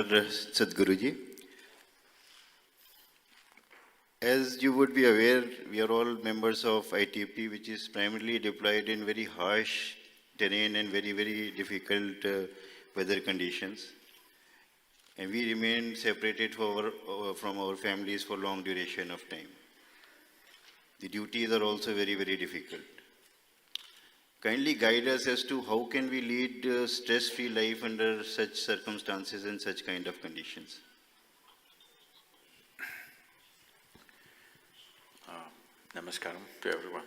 Sadhguruji. As you would be aware, we are all members of ITP, which is primarily deployed in very harsh terrain and very, very difficult weather conditions. And we remain separated from our families for long duration of time. The duties are also very, very difficult. Kindly guide us as to how can we lead a stress-free life under such circumstances and such kind of conditions. Namaskaram to everyone.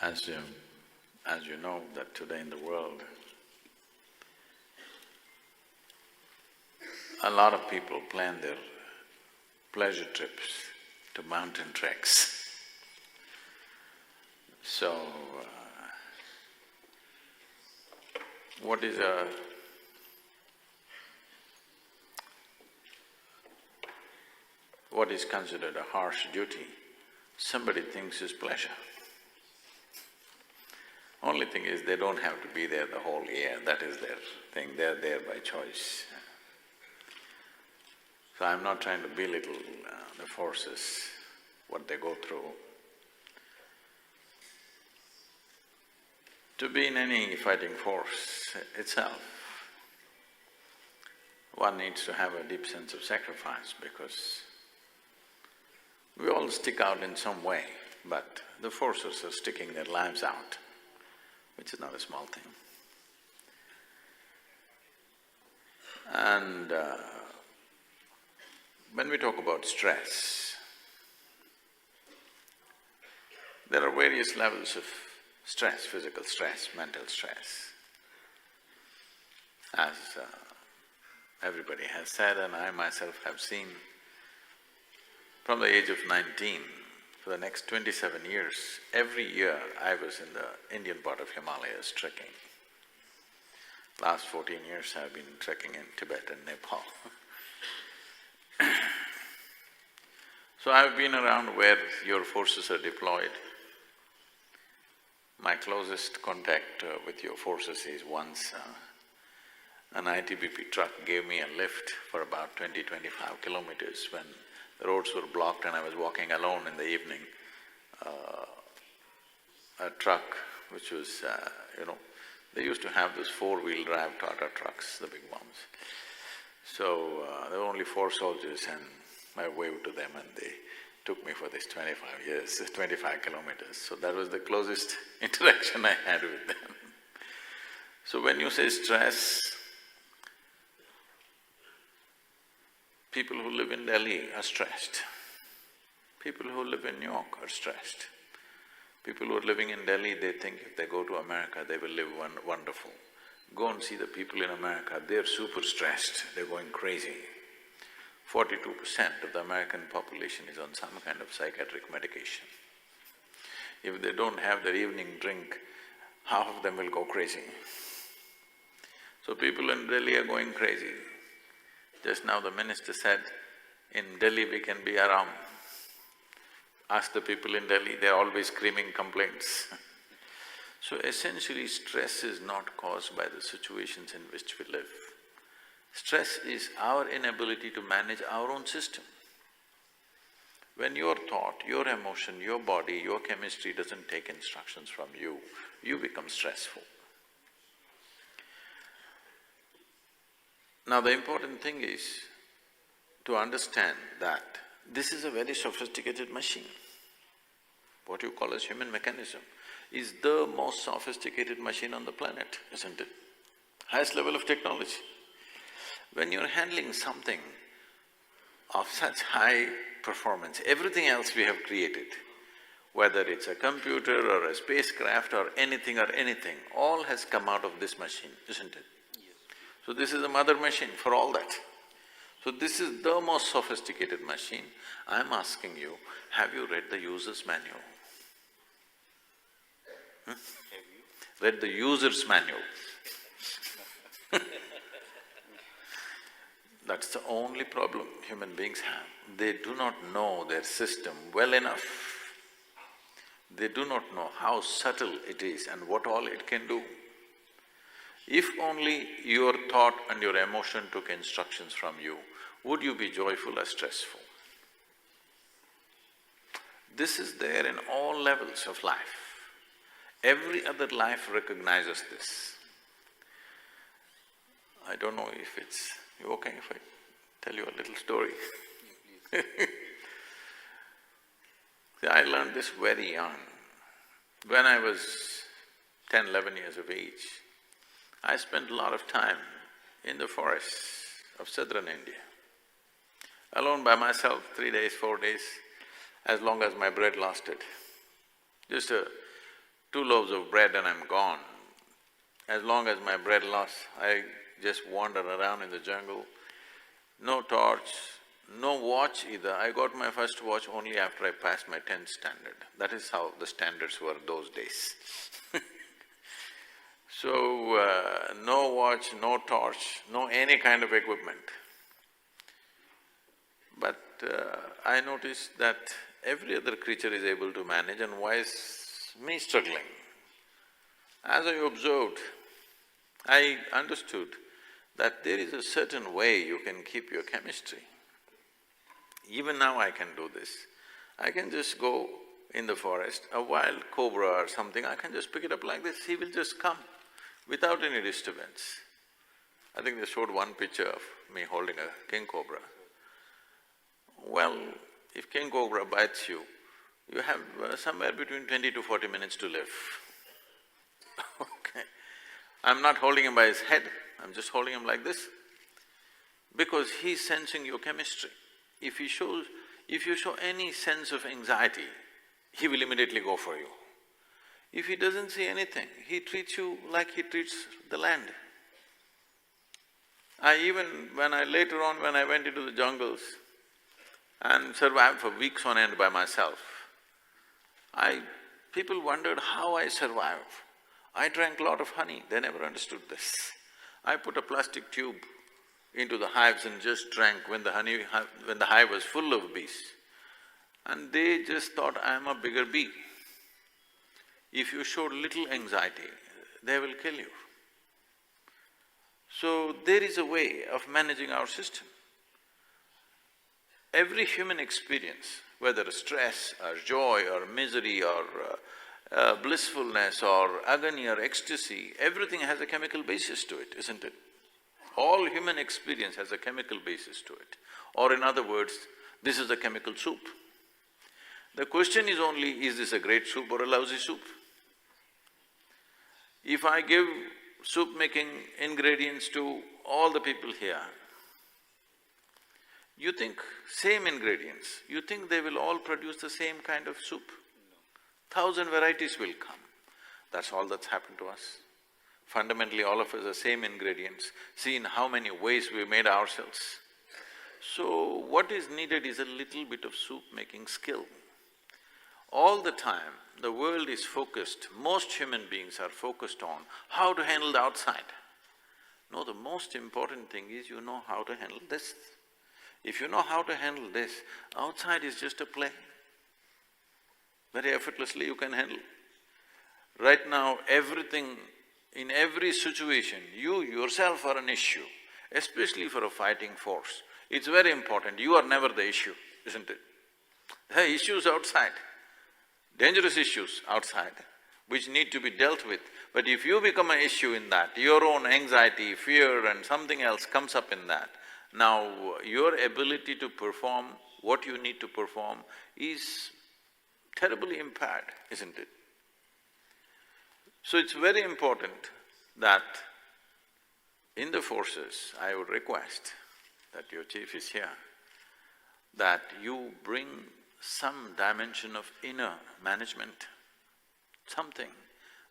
As you know that today in the world, a lot of people plan their pleasure trips to mountain treks. So, what is considered a harsh duty, somebody thinks is pleasure. Only thing is they don't have to be there the whole year, that is their thing, they're there by choice. So I'm not trying to belittle the forces, what they go through. To be in any fighting force itself, one needs to have a deep sense of sacrifice because we all stick out in some way, but the forces are sticking their lives out, which is not a small thing. And when we talk about stress, there are various levels of stress, physical stress, mental stress. As everybody has said and I myself have seen, from the age of 19, for the next 27 years, every year I was in the Indian part of Himalayas trekking. Last 14 years I've been trekking in Tibet and Nepal. So I've been around where your forces are deployed. My closest contact with your forces is once an ITBP truck gave me a lift for about 20-25 kilometers when the roads were blocked and I was walking alone in the evening. A truck which was, they used to have those four-wheel drive Tata trucks, the big ones. So there were only 4 soldiers and I waved to them and they took me for this 25 kilometers. So that was the closest interaction I had with them. So when you say stress, people who live in Delhi are stressed. People who live in New York are stressed. People who are living in Delhi, they think if they go to America, they will live wonderful. Go and see the people in America, they're super stressed, they're going crazy. 42% of the American population is on some kind of psychiatric medication. If they don't have their evening drink, half of them will go crazy. So people in Delhi are going crazy. Just now the minister said, in Delhi we can be aram. Ask the people in Delhi, they're always screaming complaints. So essentially, stress is not caused by the situations in which we live. Stress is our inability to manage our own system. When your thought, your emotion, your body, your chemistry doesn't take instructions from you, you become stressful. Now the important thing is to understand that this is a very sophisticated machine. What you call as human mechanism is the most sophisticated machine on the planet, isn't it? Highest level of technology. When you're handling something of such high performance, everything else we have created, whether it's a computer or a spacecraft or anything, all has come out of this machine, isn't it? Yes. So this is a mother machine for all that. So this is the most sophisticated machine. I'm asking you, have you read the user's manual? Have you? Read the user's manual. That's the only problem human beings have. They do not know their system well enough. They do not know how subtle it is and what all it can do. If only your thought and your emotion took instructions from you, would you be joyful or stressful? This is there in all levels of life. Every other life recognizes this. I don't know if it's… you okay if I tell you a little story? See, I learned this very young. When I was 10, 11 years of age, I spent a lot of time in the forests of southern India, alone by myself, 3 days, 4 days, as long as my bread lasted. Just 2 loaves of bread and I'm gone. As long as my bread lasts, I just wander around in the jungle. No torch, no watch either. I got my first watch only after I passed my 10th standard. That is how the standards were those days. So, no watch, no torch, no any kind of equipment. But I noticed that every other creature is able to manage, and why is me struggling? As I observed, I understood that there is a certain way you can keep your chemistry. Even now I can do this. I can just go in the forest, a wild cobra or something, I can just pick it up like this, he will just come without any disturbance. I think they showed one picture of me holding a king cobra. Well, if king cobra bites you, you have somewhere between 20 to 40 minutes to live. Okay. I'm not holding him by his head, I'm just holding him like this, because he's sensing your chemistry. If you show any sense of anxiety, he will immediately go for you. If he doesn't see anything, he treats you like he treats the land. Later on when I went into the jungles and survived for weeks on end by myself, people wondered how I survived. I drank a lot of honey, they never understood this. I put a plastic tube into the hives and just drank when the hive was full of bees. And they just thought I am a bigger bee. If you showed little anxiety, they will kill you. So there is a way of managing our system. Every human experience, whether stress or joy or misery or blissfulness or agony or ecstasy, everything has a chemical basis to it, isn't it? All human experience has a chemical basis to it. Or in other words, this is a chemical soup. The question is only, is this a great soup or a lousy soup? If I give soup-making ingredients to all the people here, you think same ingredients, you think they will all produce the same kind of soup? 1,000 varieties will come. That's all that's happened to us. Fundamentally, all of us are same ingredients. See in how many ways we made ourselves. So, what is needed is a little bit of soup-making skill. All the time, the world is focused, most human beings are focused on how to handle the outside. No, the most important thing is you know how to handle this. If you know how to handle this, outside is just a play. Very effortlessly you can handle. Right now, everything, in every situation, you yourself are an issue, especially for a fighting force. It's very important, you are never the issue, isn't it? There are issues outside, dangerous issues outside, which need to be dealt with. But if you become an issue in that, your own anxiety, fear and something else comes up in that, now your ability to perform what you need to perform is terribly impaired, isn't it? So it's very important that in the forces, I would request that your chief is here, that you bring some dimension of inner management, something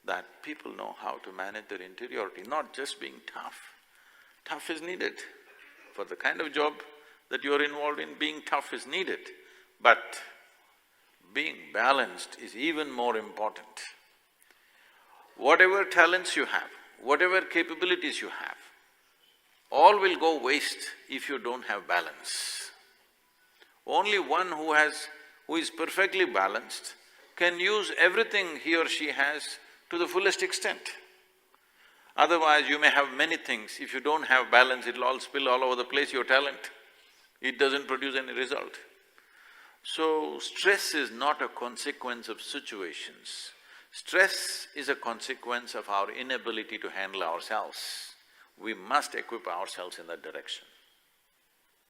that people know how to manage their interiority, not just being tough. Tough is needed. For the kind of job that you're involved in, being tough is needed, but being balanced is even more important. Whatever talents you have, whatever capabilities you have, all will go waste if you don't have balance. Only one who is perfectly balanced can use everything he or she has to the fullest extent. Otherwise, you may have many things. If you don't have balance, it'll all spill all over the place, your talent. It doesn't produce any result. So, stress is not a consequence of situations. Stress is a consequence of our inability to handle ourselves. We must equip ourselves in that direction.